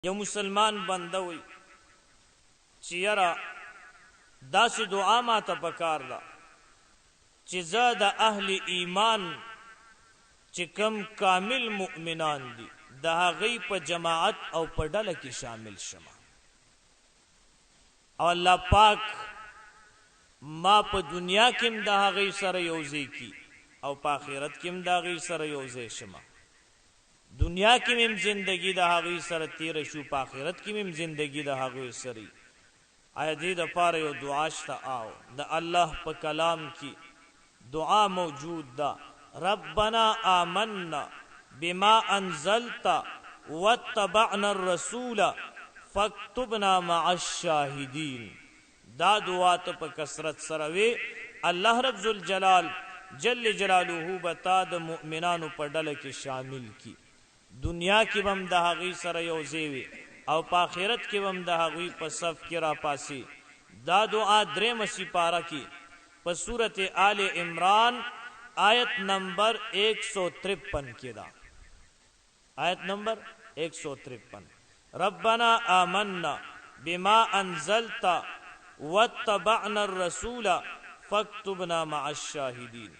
یو مسلمان بنده وي چې یاره داسې دعا ماته پکار ده چې زه د اهل ایمان چې کم کامل مؤمنان دي د هغوی په جماعت او په ډله کې شامل شم او الله پاک ما په دنیا کې هم د هغوی سره یوځای کړي او په آخرت کې هم د هغوی سره یوځای شم دنیا کې هم زندگی د هغوی سره تیره شو په آخرت کې هم زندگی د هغوی سره آیا دې دپاره یو دعا شته او د الله په کلام کې دعا موجود ده ربنا آمنا بما انزلت واتبعنا الرسول فاكتبنا مع الشاهدین دا دعا ته په کثرت سره وی الله رب ذوالجلال جل جلاله بتا د مؤمنانو په ډله کې شامل کی دنیا کې هم د هغوی سره یوځای وي او په آخرت کې هم د هغوی په صف کې راپاسي دا دعا درېمه سپاره کې په صورت آل عمران آیت نمبر 153 کې ده آیت نمبر 153 ربنا آمنا بما انزلت واتبعنا الرسول فاكتبنا مع الشاهدین